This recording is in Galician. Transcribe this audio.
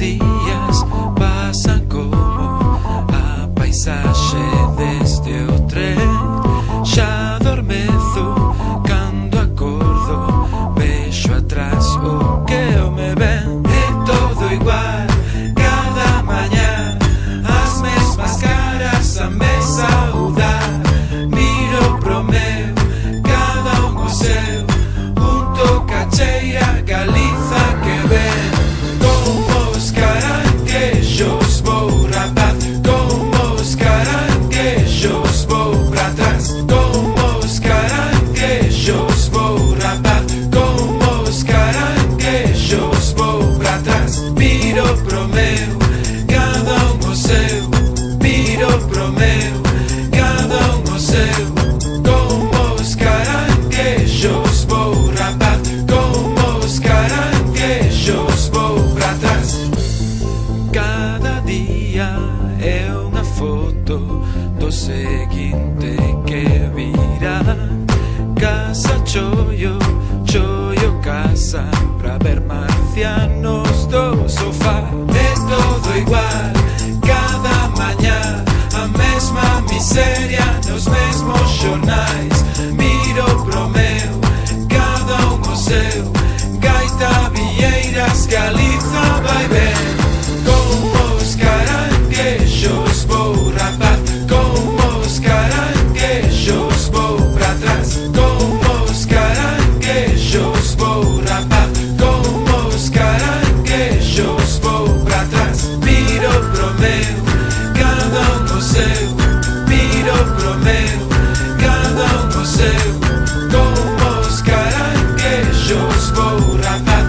días pasan como a paisaxe deste o tren. Xa adormezo cando acordo, vexo atrás o que eu me ven. É todo igual cada mañá, as mesmas caras a me saudar. Miro pro meu, cada un o seu, un toca cheia Galiza que ven. Como os caranguejos vou rapaz, como os caranguejos vou pra trás. Como os caranguejos vou rapaz, como os caranguejos vou pra trás. Miro pro meu, cada un o seu, miro pro meu, cada un o seu. Como os caranguejos vou rapaz, como os caranguejos vou pra trás. Cada día é unha foto do seguinte que virá. Casa chollo, chollo casa, pra ver marcianos do sofá. É todo igual cada mañá, a mesma miseria nos mesmos xornais. Miro pro meu, cada un o seu, gaita, vieiras, Galiza vai ben. Como os caranguejos vou rapaz, como os caranguejos vou pra trás. Como os caranguejos vou rapaz, como os caranguejos vou pra trás. Miro pro meu, cada un o seu, miro pro meu, cada un o seu. Como os caranguejos vou rapaz.